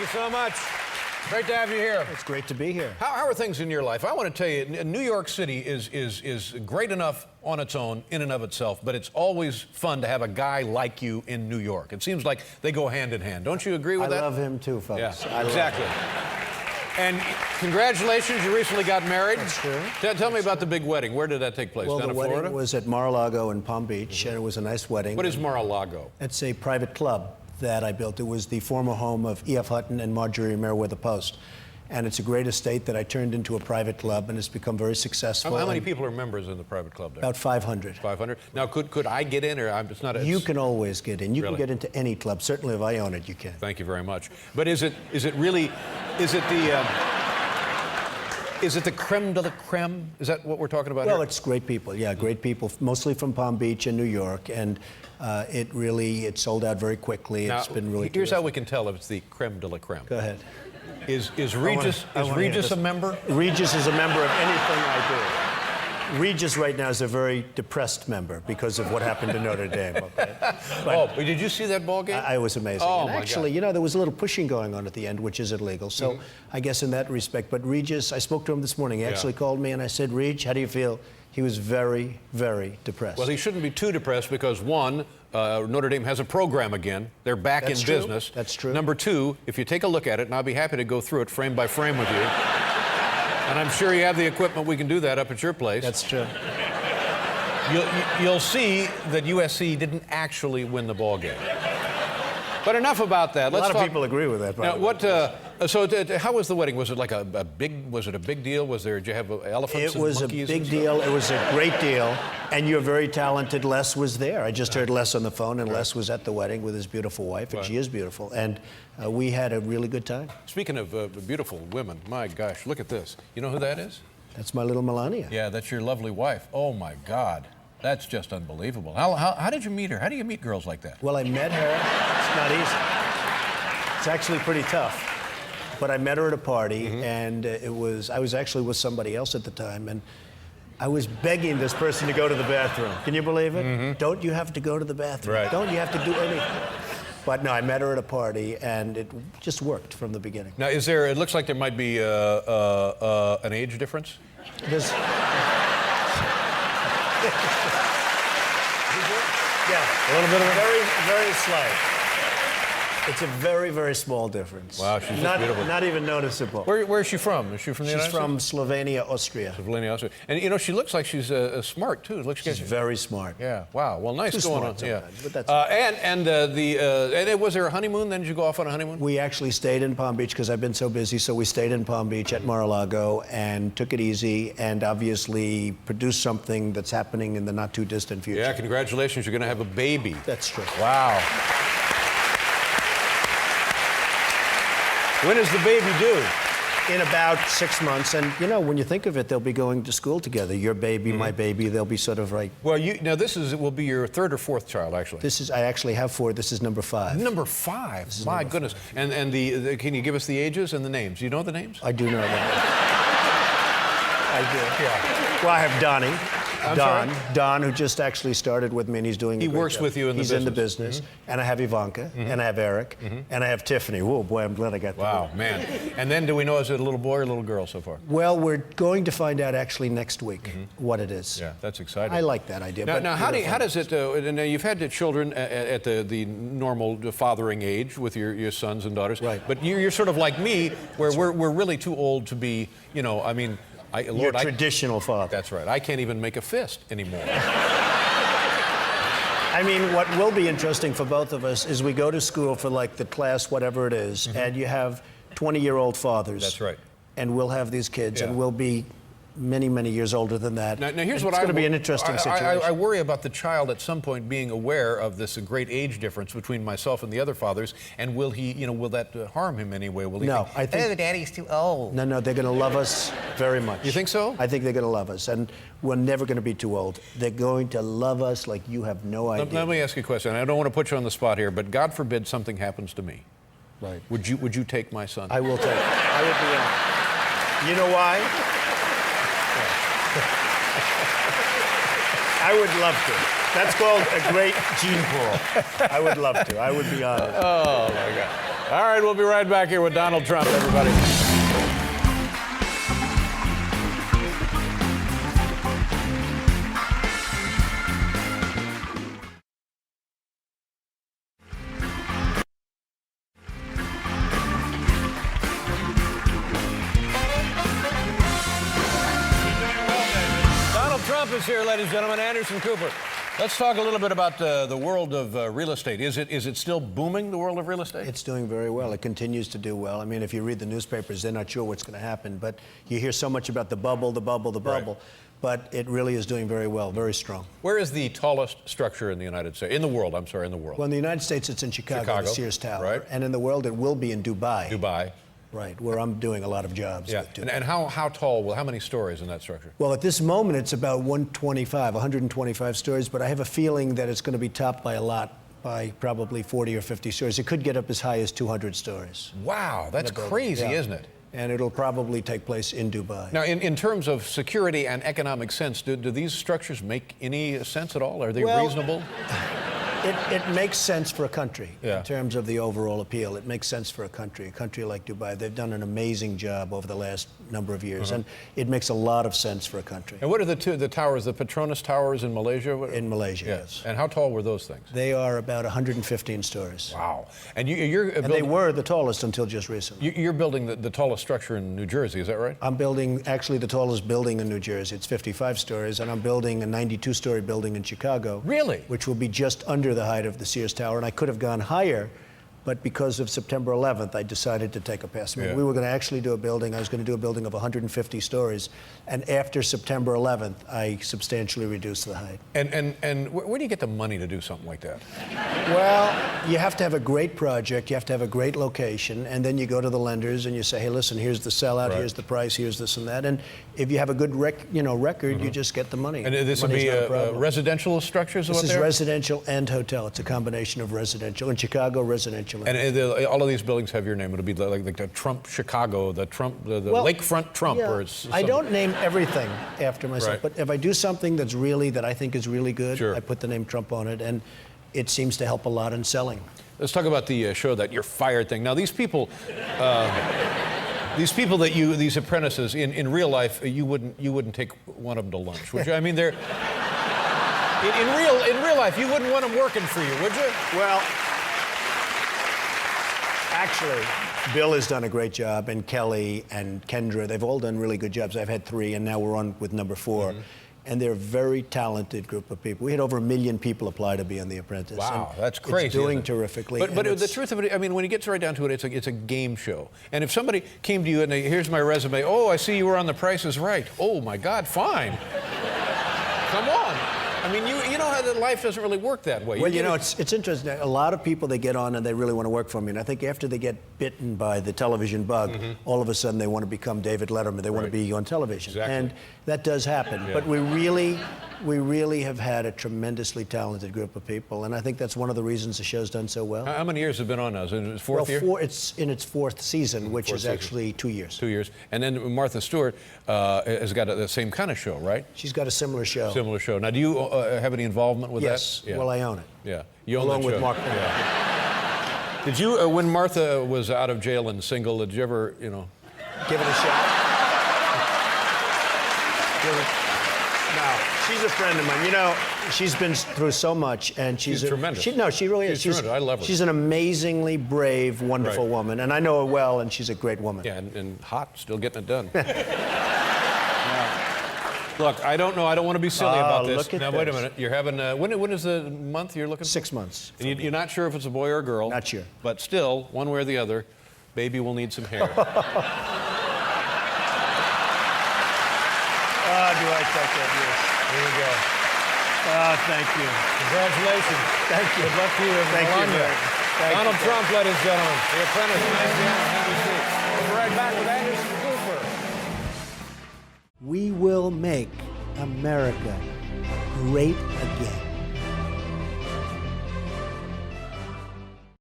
Thank you so much. Great to have you here. It's great to be here. How are things in your life? I want to tell you, New York City is great enough on its own, in and of itself, but it's always fun to have a guy like you in New York. It seems like they go hand in hand. Don't you agree with that? I love him too, folks. Yeah, exactly. And congratulations, you recently got married. That's true. Tell me about the big wedding. Where did that take place? Well, Down the in wedding Florida? was at Mar-a-Lago in Palm Beach, and it was a nice wedding. What is Mar-a-Lago? It's a private club that I built. It was the former home of E.F. Hutton and Marjorie Merriweather Post. And it's a great estate that I turned into a private club, and it's become very successful. How many people are members in the private club there? About 500. 500? Now, could I get in, or it's not? You can always get in. You Really? can get into any club. Certainly, if I own it, you can. Thank you very much. But is it really, is it the creme de la creme? Is that what we're talking about Well, here? it's great people. Yeah, great people, mostly from Palm Beach and New York. And it sold out very quickly. Now, It's been really here's terrific. how we can tell if it's the creme de la creme. Go ahead. Is Regis a member? Regis is a member of anything I do. Regis right now is a very depressed member because of what happened to Notre Dame. Okay? But did you see that ball game? I was amazing. Oh, and my actually, God. you know, there was a little pushing going on at the end, which is illegal. So I guess in that respect. But Regis, I spoke to him this morning. He actually called me and I said, Reg, how do you feel? He was very, very depressed. Well, he shouldn't be too depressed because, one, Notre Dame has a program again. They're back in business. That's true. Number two, if you take a look at it, and I'll be happy to go through it frame by frame with you, and I'm sure you have the equipment, we can do that up at your place. That's true. You'll see that USC didn't actually win the ball game. But enough about that. A lot of people agree with that. Now, how was the wedding? Was it like a big deal? Did you have elephants and monkeys? It was a big deal. It was a great deal. And your very talented Les was there. I just heard Les on the phone, and Les was at the wedding with his beautiful wife, and she is beautiful. And we had a really good time. Speaking of beautiful women, my gosh, look at this. You know who that is? That's my little Melania. Yeah, that's your lovely wife. Oh, my God. That's just unbelievable. How did you meet her? How do you meet girls like that? Well, I met her. It's not easy. It's actually pretty tough. But I met her at a party, and I was actually with somebody else at the time, and I was begging this person to go to the bathroom. Can you believe it? Don't you have to go to the bathroom? Right. Don't you have to do anything? But no, I met her at a party, and it just worked from the beginning. Now, it looks like there might be an age difference? There's... Yeah, A little bit of very, very slight. It's a very, very small difference. Wow, she's just beautiful. Not even noticeable. Where is she from? Is she from the United States? She's from Slovenia, Austria. Slovenia, Austria. And, you know, she looks like she's smart, too. She's very smart. Yeah, wow. Well, nice Too going smart on. sometimes, Yeah. but that's Was there a honeymoon? Then did you go off on a honeymoon? We actually stayed in Palm Beach because I've been so busy, so we stayed in Palm Beach at Mar-a-Lago and took it easy and obviously produced something that's happening in the not-too-distant future. Yeah, congratulations. You're going to have a baby. That's true. Wow. When is the baby due? In about 6 months, and you know, when you think of it, they'll be going to school together. Your baby, my baby, they'll be sort of like... Well, now this will be your third or fourth child, actually. I actually have 4. This is number 5. Number 5. My goodness. And can you give us the ages and the names? Do you know the names? I do know that. I do. Yeah. Well, I have Donnie. I'm sorry? Don, who just actually started with me, and he's doing a He great works job. with you in the business. He's in the business. And I have Ivanka, and I have Eric, and I have Tiffany. Whoa, boy, I'm glad I got that. Wow, man. And then do we know, is it a little boy or a little girl so far? Well, we're going to find out actually next week what it is. Yeah, that's exciting. I like that idea. Now how does it, now you've had the children at the normal fathering age with your sons and daughters. Right. But you're sort of like me, where we're really too old to be, you know, I mean, Your traditional father. That's right. I can't even make a fist anymore. I mean, what will be interesting for both of us is we go to school for like the class, whatever it is, and you have 20-year-old fathers. That's right. And we'll have these kids, Yeah. and we'll be many, many years older than that. Now here's what it's going to be an interesting situation. I worry about the child at some point being aware of this great age difference between myself and the other fathers, and will that harm him anyway? Will he No, think, I think... oh, Daddy's too old. No, they're going to love us very much. You think so? I think they're going to love us, and we're never going to be too old. They're going to love us like you have no idea. Let me ask you a question. I don't want to put you on the spot here, but God forbid something happens to me. Right. Would you take my son? I will take it. I would be honored. You know why? I would love to. That's called a great gene pool. I would love to. I would be honored. Oh, my God. All right, we'll be right back here with Donald Trump, everybody. Donald Trump is here, ladies and gentlemen. Anderson Cooper. Let's talk a little bit about the world of real estate. Is it still booming, the world of real estate? It's doing very well. It continues to do well. I mean, if you read the newspapers, they're not sure what's going to happen. But you hear so much about the bubble, the bubble, the bubble. Right. But it really is doing very well, very strong. Where is the tallest structure in the United States? In the world, I'm sorry, in the world. Well, in the United States, it's in Chicago, the Sears Tower. Right. And in the world, it will be in Dubai. Dubai. Right, where I'm doing a lot of jobs. Yeah. And how tall, well, how many stories in that structure? Well, at this moment, it's about 125 stories, but I have a feeling that it's going to be topped by a lot, by probably 40 or 50 stories. It could get up as high as 200 stories. Wow, that's crazy, isn't it? And it'll probably take place in Dubai. Now, in terms of security and economic sense, do these structures make any sense at all? Are they reasonable? It makes sense for a country in terms of the overall appeal. It makes sense for a country like Dubai. They've done an amazing job over the last number of years, and it makes a lot of sense for a country. And what are the towers, the Petronas Towers in Malaysia? In Malaysia, yes. And how tall were those things? They are about 115 stories. Wow. And you're they were the tallest until just recently. You're building the tallest structure in New Jersey, is that right? I'm building, actually, the tallest building in New Jersey. It's 55 stories, and I'm building a 92-story building in Chicago. Really? Which will be just under the height of the Sears Tower, and I could have gone higher, but because of September 11th, I decided to take a pass. I mean, we were going to actually do a building. I was going to do a building of 150 stories, and after September 11th, I substantially reduced the height. And where do you get the money to do something like that? Well, you have to have a great project, you have to have a great location, and then you go to the lenders and you say, hey, listen, here's the sellout, here's the price, here's this and that, and if you have a good record, you just get the money. And this would be residential structures? This is residential and hotel. It's a combination of residential. In Chicago, residential. And all of these buildings have your name. It'll be like the Trump Chicago, the Trump, the Lakefront Trump. Yeah. Or it's I don't name everything after myself, but if I do something that I think is really good, I put the name Trump on it, and it seems to help a lot in selling. Let's talk about the show, that You're Fired thing. Now, these people these apprentices, in real life, you wouldn't take one of them to lunch, would you? I mean, they're in real life, you wouldn't want them working for you, would you? Well, actually, Bill has done a great job, and Kelly and Kendra, they've all done really good jobs. I've had 3, and now we're on with number 4. And they're a very talented group of people. We had over 1 million people apply to be on The Apprentice. Wow, that's crazy. It's doing terrifically. But the truth of it, I mean, when you get right down to it, it's a game show. And if somebody came to you and here's my resume, oh, I see you were on The Price is Right. Oh my God, fine. Come on. I mean, you know how life doesn't really work that way. Well, it's interesting. A lot of people, they get on and they really want to work for me. And I think after they get bitten by the television bug, all of a sudden they want to become David Letterman. They want to be on television. Exactly. And that does happen. But we really have had a tremendously talented group of people. And I think that's one of the reasons the show's done so well. How many years have it been on now? Is it its 4th year? It's in its 4th season, which is actually 2 years. 2 years. And then Martha Stewart has got the same kind of show, right? She's got a similar show. Similar show. Now, do you have any involvement with that? Yes. Yeah. Well, I own it. Yeah. You own along that with show. Mark. Yeah. Did you, when Martha was out of jail and single, did you ever, give it a shot? No, she's a friend of mine. She's been through so much, and she's tremendous. She really is. She's tremendous. I love her. She's an amazingly brave, wonderful woman, and I know her well, and she's a great woman. Yeah, and hot, still getting it done. Look, I don't know. I don't want to be silly about this. Look at now, this. wait a minute. You're having when is the month you're looking for? 6 months. And you're not sure if it's a boy or a girl. Not sure. But still, one way or the other, baby will need some hair. Do I take that? Yes. Here we go. Thank you. Congratulations. Thank you. Good luck to you. Thank you. Donald Trump, ladies and gentlemen. The Apprentice. Nice to have you. We'll be right back with Anderson Cooper. We will make America great again.